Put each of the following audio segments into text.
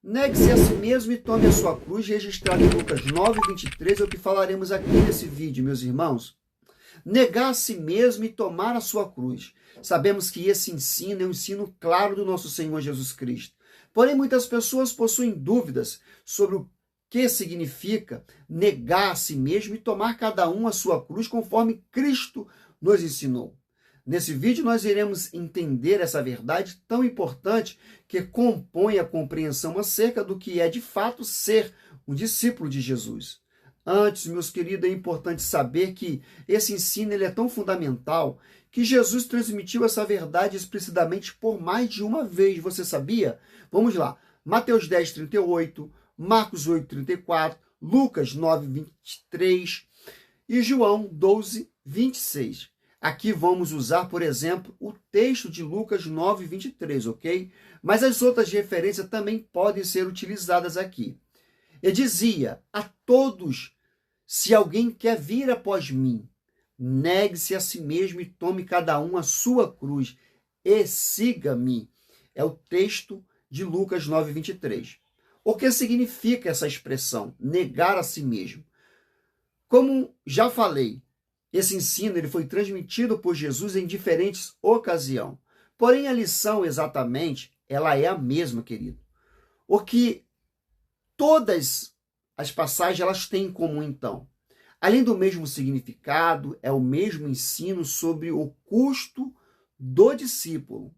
Negue-se a si mesmo e tome a sua cruz, registrado em Lucas 9:23, é o que falaremos aqui nesse vídeo, meus irmãos. Negar a si mesmo e tomar a sua cruz. Sabemos que esse ensino é um ensino claro do nosso Senhor Jesus Cristo. Porém, muitas pessoas possuem dúvidas sobre o que significa negar a si mesmo e tomar cada um a sua cruz, conforme Cristo nos ensinou. Nesse vídeo nós iremos entender essa verdade tão importante que compõe a compreensão acerca do que é de fato ser um discípulo de Jesus. Antes, meus queridos, é importante saber que esse ensino ele é tão fundamental que Jesus transmitiu essa verdade explicitamente por mais de uma vez. Você sabia? Vamos lá. Mateus 10:38, Marcos 8:34, Lucas 9:23 e João 12:26. Aqui vamos usar, por exemplo, o texto de Lucas 9:23, ok? Mas as outras referências também podem ser utilizadas aqui. Ele dizia a todos: se alguém quer vir após mim, negue-se a si mesmo e tome cada um a sua cruz e siga-me. É o texto de Lucas 9:23. O que significa essa expressão, negar a si mesmo? Como já falei, esse ensino ele foi transmitido por Jesus em diferentes ocasiões. Porém, a lição exatamente, ela é a mesma, querido. O que todas as passagens elas têm em comum, então? Além do mesmo significado, é o mesmo ensino sobre o custo do discípulo.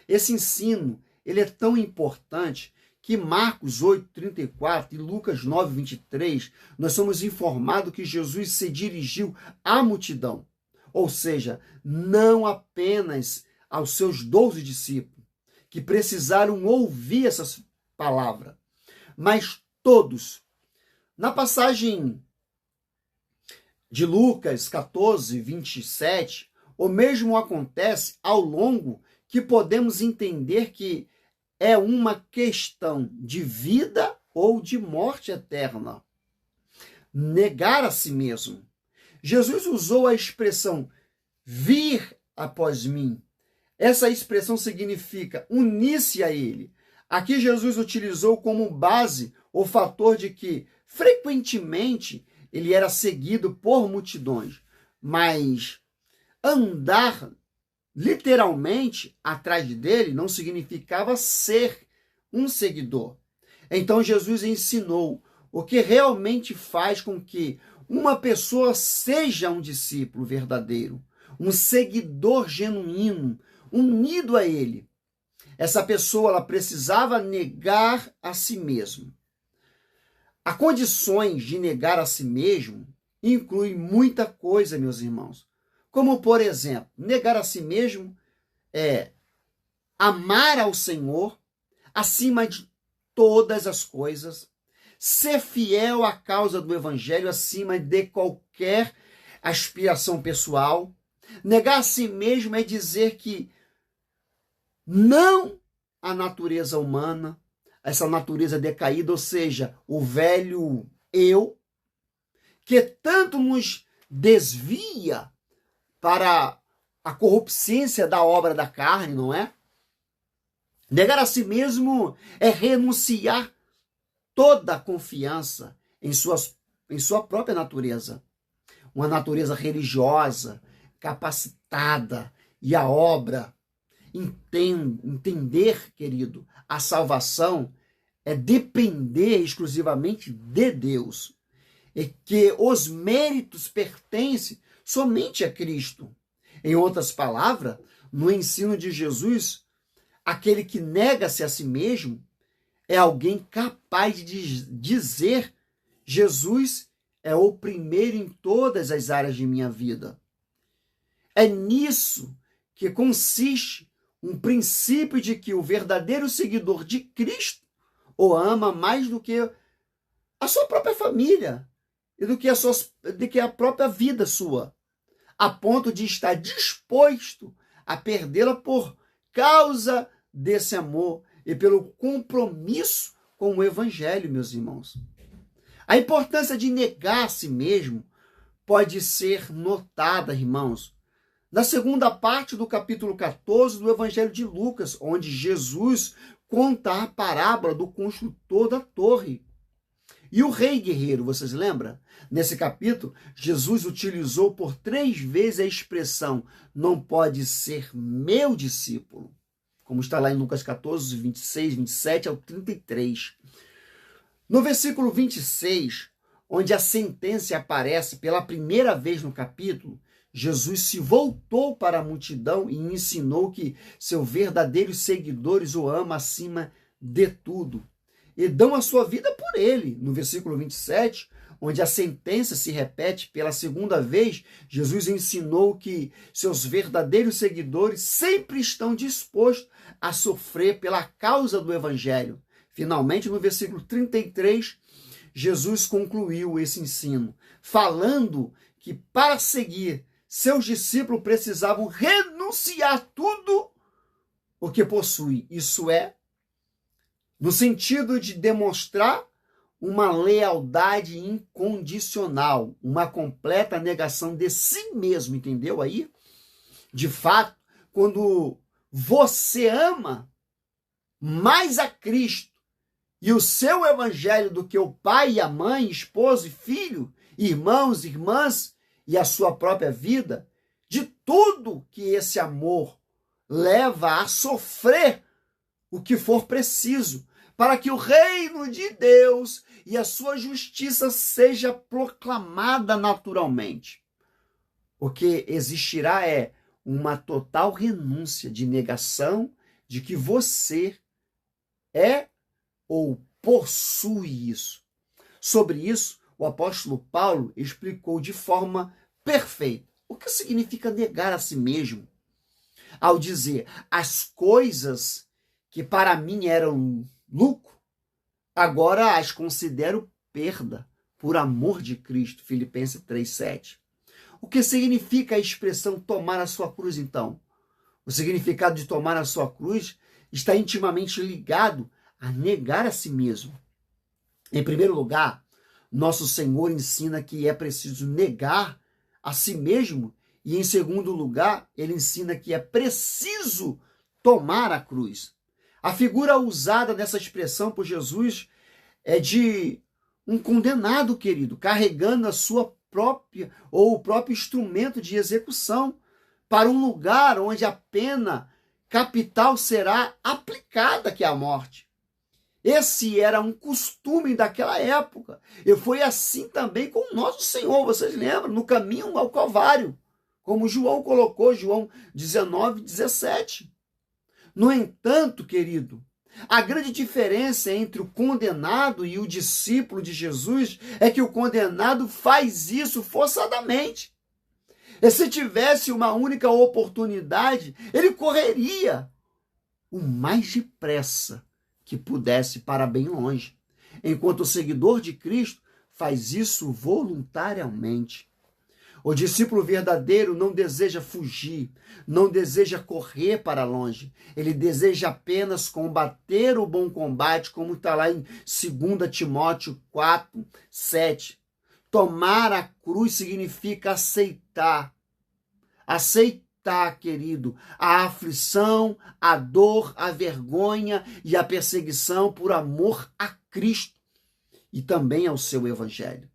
Esse ensino ele é tão importante que Marcos 8:34 e Lucas 9:23, nós somos informados que Jesus se dirigiu à multidão. Ou seja, não apenas aos seus 12 discípulos, que precisaram ouvir essas palavras, mas todos. Na passagem de Lucas 14:27, o mesmo acontece ao longo que podemos entender que é uma questão de vida ou de morte eterna. Negar a si mesmo. Jesus usou a expressão vir após mim. Essa expressão significa unir-se a ele. Aqui Jesus utilizou como base o fator de que, frequentemente, ele era seguido por multidões, mas andar literalmente atrás dele não significava ser um seguidor. Então Jesus ensinou o que realmente faz com que uma pessoa seja um discípulo verdadeiro, um seguidor genuíno, unido a ele. Essa pessoa ela precisava negar a si mesmo. As condições de negar a si mesmo incluem muita coisa, meus irmãos. Como, por exemplo, negar a si mesmo é amar ao Senhor acima de todas as coisas, ser fiel à causa do Evangelho acima de qualquer aspiração pessoal. Negar a si mesmo é dizer que não à natureza humana, essa natureza decaída, ou seja, o velho eu, que tanto nos desvia para a corrupção da obra da carne, não é? Negar a si mesmo é renunciar toda a confiança em sua própria natureza. Uma natureza religiosa, capacitada e a obra. Entender, querido, a salvação é depender exclusivamente de Deus. E que os méritos pertencem somente a Cristo. Em outras palavras, no ensino de Jesus, aquele que nega-se a si mesmo é alguém capaz de dizer: Jesus é o primeiro em todas as áreas de minha vida. É nisso que consiste um princípio de que o verdadeiro seguidor de Cristo o ama mais do que a sua própria família e do que a própria vida sua, a ponto de estar disposto a perdê-la por causa desse amor e pelo compromisso com o Evangelho, meus irmãos. A importância de negar a si mesmo pode ser notada, irmãos, na segunda parte do capítulo 14 do Evangelho de Lucas, onde Jesus conta a parábola do construtor da torre. E o rei guerreiro, vocês lembram? Nesse capítulo, Jesus utilizou por 3 vezes a expressão não pode ser meu discípulo, como está lá em Lucas 14, 26, 27 ao 33. No versículo 26, onde a sentença aparece pela primeira vez no capítulo, Jesus se voltou para a multidão e ensinou que seus verdadeiros seguidores o amam acima de tudo e dão a sua vida por ele. No versículo 27, onde a sentença se repete pela segunda vez, Jesus ensinou que seus verdadeiros seguidores sempre estão dispostos a sofrer pela causa do evangelho. Finalmente, no versículo 33, Jesus concluiu esse ensino, falando que para seguir seus discípulos precisavam renunciar tudo o que possuem. Isso é, no sentido de demonstrar uma lealdade incondicional, uma completa negação de si mesmo, entendeu aí? De fato, quando você ama mais a Cristo e o seu evangelho do que o pai e a mãe, esposo e filho, irmãos, irmãs e a sua própria vida, de tudo que esse amor leva a sofrer o que for preciso, para que o reino de Deus e a sua justiça seja proclamada naturalmente. O que existirá é uma total renúncia de negação de que você é ou possui isso. Sobre isso, o apóstolo Paulo explicou de forma perfeita o que significa negar a si mesmo, ao dizer as coisas que para mim eram lucro, agora as considero perda por amor de Cristo. Filipenses 3,7. O que significa a expressão tomar a sua cruz, então? O significado de tomar a sua cruz está intimamente ligado a negar a si mesmo. Em primeiro lugar, nosso Senhor ensina que é preciso negar a si mesmo, e em segundo lugar, ele ensina que é preciso tomar a cruz. A figura usada nessa expressão por Jesus é de um condenado, querido, carregando a sua própria ou o próprio instrumento de execução para um lugar onde a pena capital será aplicada, que é a morte. Esse era um costume daquela época. E foi assim também com o nosso Senhor, vocês lembram? No caminho ao Calvário, como João colocou, João 19, 17. No entanto, querido, a grande diferença entre o condenado e o discípulo de Jesus é que o condenado faz isso forçadamente. E se tivesse uma única oportunidade, ele correria o mais depressa que pudesse para bem longe, enquanto o seguidor de Cristo faz isso voluntariamente. O discípulo verdadeiro não deseja fugir, não deseja correr para longe. Ele deseja apenas combater o bom combate, como está lá em 2 Timóteo 4, 7. Tomar a cruz significa aceitar. Aceitar, querido, a aflição, a dor, a vergonha e a perseguição por amor a Cristo e também ao seu evangelho.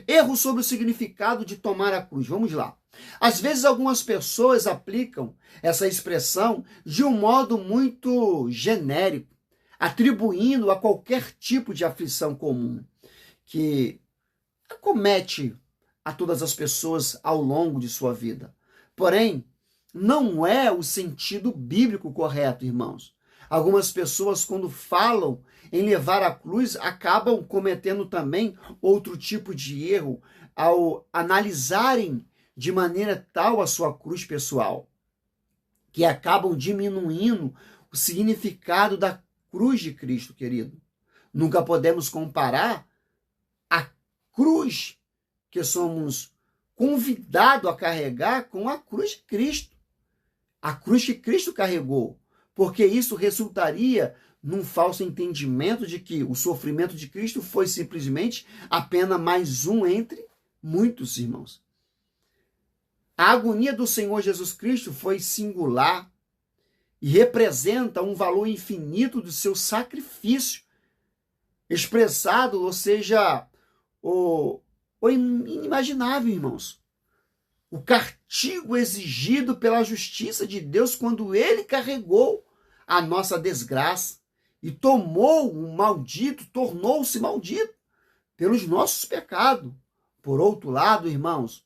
Erro sobre o significado de tomar a cruz. Vamos lá. Às vezes algumas pessoas aplicam essa expressão de um modo muito genérico, atribuindo a qualquer tipo de aflição comum que acomete a todas as pessoas ao longo de sua vida. Porém, não é o sentido bíblico correto, irmãos. Algumas pessoas, quando falam em levar a cruz, acabam cometendo também outro tipo de erro ao analisarem de maneira tal a sua cruz pessoal, que acabam diminuindo o significado da cruz de Cristo, querido. Nunca podemos comparar a cruz que somos convidados a carregar com a cruz de Cristo. A cruz que Cristo carregou. Porque isso resultaria num falso entendimento de que o sofrimento de Cristo foi simplesmente apenas mais um entre muitos, irmãos. A agonia do Senhor Jesus Cristo foi singular e representa um valor infinito do seu sacrifício, expressado, ou seja, o inimaginável, irmãos. O castigo exigido pela justiça de Deus quando ele carregou a nossa desgraça e tomou o maldito, tornou-se maldito pelos nossos pecados. Por outro lado, irmãos,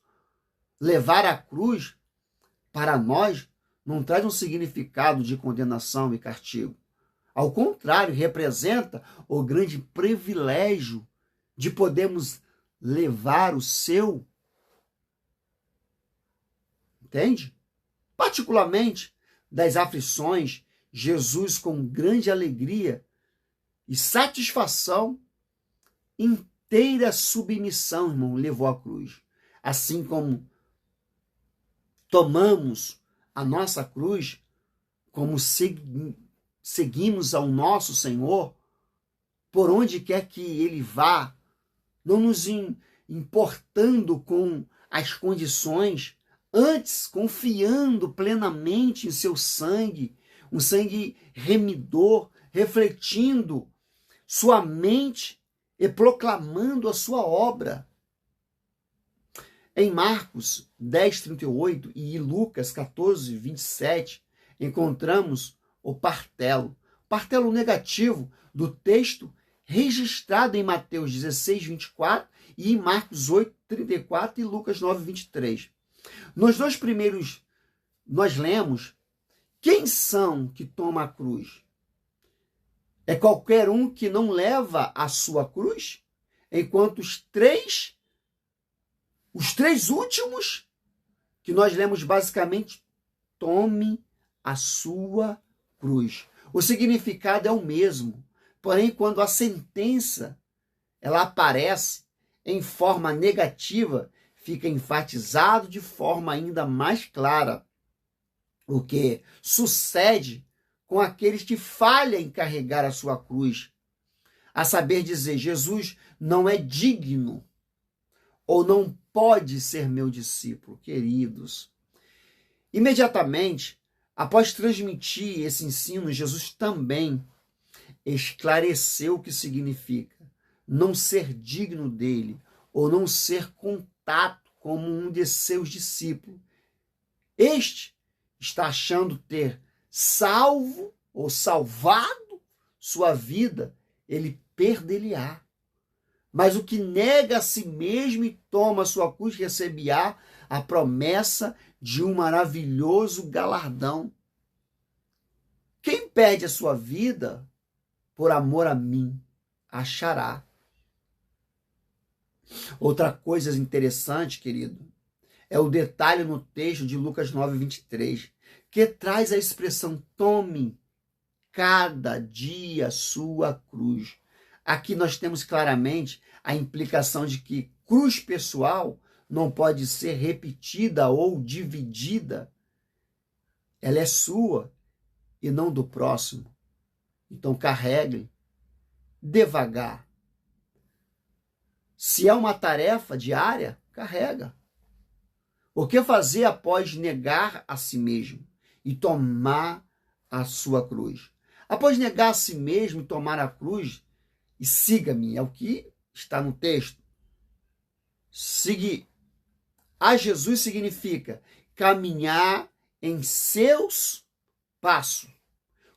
levar a cruz para nós não traz um significado de condenação e castigo. Ao contrário, representa o grande privilégio de podermos levar o seu. Entende? Particularmente das aflições, Jesus, com grande alegria e satisfação, inteira submissão, irmão, levou a cruz. Assim como tomamos a nossa cruz, como seguimos ao nosso Senhor, por onde quer que Ele vá, não nos importando com as condições, antes confiando plenamente em seu sangue, um sangue remidor, refletindo sua mente e proclamando a sua obra. Em Marcos 10:38 e Lucas 14:27, encontramos o partelo negativo do texto registrado em Mateus 16:24 e em Marcos 8:34 e Lucas 9:23. Nos dois primeiros, nós lemos: quem são que toma a cruz? É qualquer um que não leva a sua cruz? Enquanto os três últimos, que nós lemos basicamente, tome a sua cruz. O significado é o mesmo, porém, quando a sentença ela aparece em forma negativa, fica enfatizado de forma ainda mais clara o que sucede com aqueles que falham em carregar a sua cruz. A saber dizer, Jesus não é digno ou não pode ser meu discípulo, queridos. Imediatamente, após transmitir esse ensino, Jesus também esclareceu o que significa não ser digno dele ou não ser contato como um de seus discípulos. Este está achando ter salvo ou salvado sua vida, ele perder-lhe-á. Mas o que nega a si mesmo e toma a sua cruz receberá a promessa de um maravilhoso galardão. Quem perde a sua vida por amor a mim, achará. Outra coisa interessante, querido, é o detalhe no texto de Lucas 9:23, que traz a expressão tome cada dia a sua cruz. Aqui nós temos claramente a implicação de que cruz pessoal não pode ser repetida ou dividida. Ela é sua e não do próximo. Então carregue devagar. Se é uma tarefa diária, carrega. O que fazer após negar a si mesmo e tomar a sua cruz? Após negar a si mesmo e tomar a cruz, e siga-me, é o que está no texto. Seguir a Jesus significa caminhar em seus passos,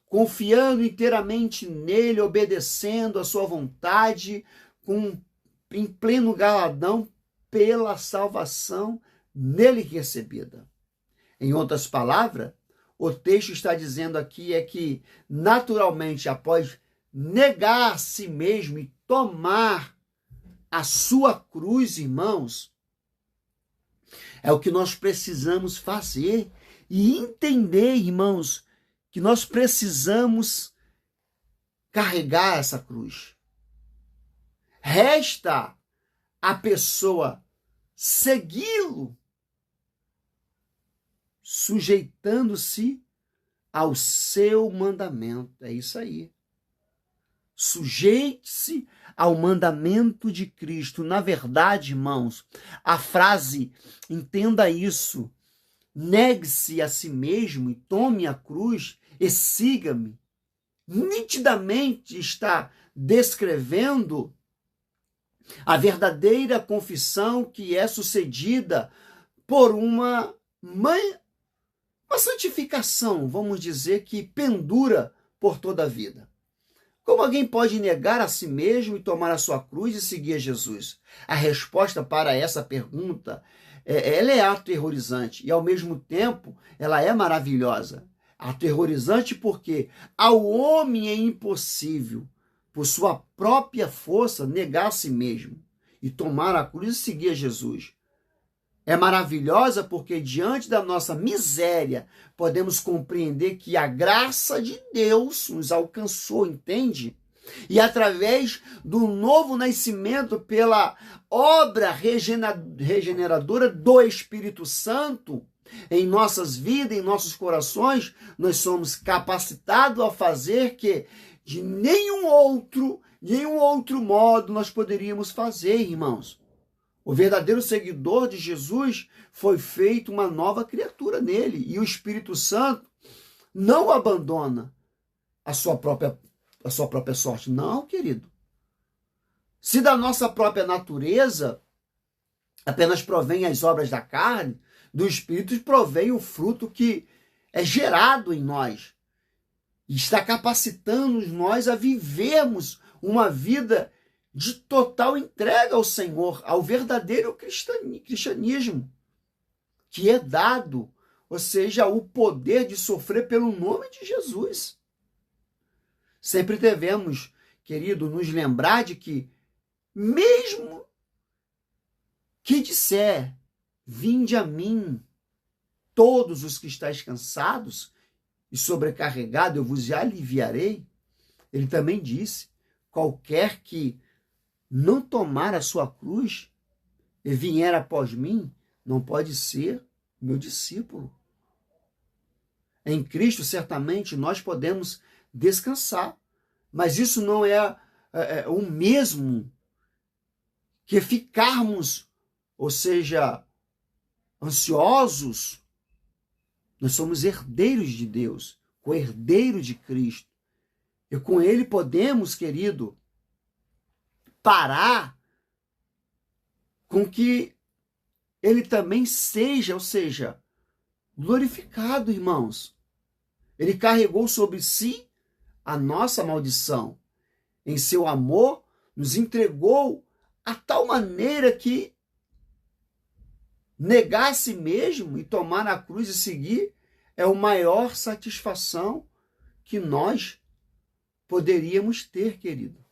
confiando inteiramente nele, obedecendo a sua vontade, em pleno galardão pela salvação nele recebida. Em outras palavras, o texto está dizendo aqui é que, naturalmente, após negar a si mesmo e tomar a sua cruz, irmãos, é o que nós precisamos fazer e entender, irmãos, que nós precisamos carregar essa cruz. Resta a pessoa segui-lo, sujeitando-se ao seu mandamento. É isso aí. Sujeite-se ao mandamento de Cristo. Na verdade, irmãos, a frase, entenda isso, negue-se a si mesmo e tome a cruz, e siga-me, nitidamente está descrevendo a verdadeira confissão que é sucedida por uma santificação, vamos dizer, que pendura por toda a vida. Como alguém pode negar a si mesmo e tomar a sua cruz e seguir a Jesus? A resposta para essa pergunta, ela é aterrorizante e, ao mesmo tempo, ela é maravilhosa. Aterrorizante porque ao homem é impossível, por sua própria força, negar a si mesmo e tomar a cruz e seguir a Jesus. É maravilhosa porque, diante da nossa miséria, podemos compreender que a graça de Deus nos alcançou, entende? E através do novo nascimento, pela obra regeneradora do Espírito Santo, em nossas vidas, em nossos corações, nós somos capacitados a fazer que de nenhum outro modo nós poderíamos fazer, irmãos. O verdadeiro seguidor de Jesus foi feito uma nova criatura nele. E o Espírito Santo não abandona a sua própria sorte. Não, querido. Se da nossa própria natureza apenas provém as obras da carne, do Espírito provém o fruto que é gerado em nós. E está capacitando nós a vivermos uma vida de total entrega ao Senhor, ao verdadeiro cristianismo, que é dado, ou seja, o poder de sofrer pelo nome de Jesus. Sempre devemos, querido, nos lembrar de que, mesmo que disser, vinde a mim, todos os que estáis cansados e sobrecarregados, eu vos aliviarei. Ele também disse, qualquer que não tomar a sua cruz e vier após mim, não pode ser meu discípulo. Em Cristo, certamente, nós podemos descansar, mas isso não é o mesmo que ficarmos, ou seja, ansiosos. Nós somos herdeiros de Deus, co-herdeiro de Cristo. E com Ele podemos, querido, parar com que Ele também seja, ou seja, glorificado, irmãos. Ele carregou sobre si a nossa maldição. Em seu amor, nos entregou a tal maneira que negar a si mesmo e tomar a cruz e seguir é a maior satisfação que nós poderíamos ter, querido.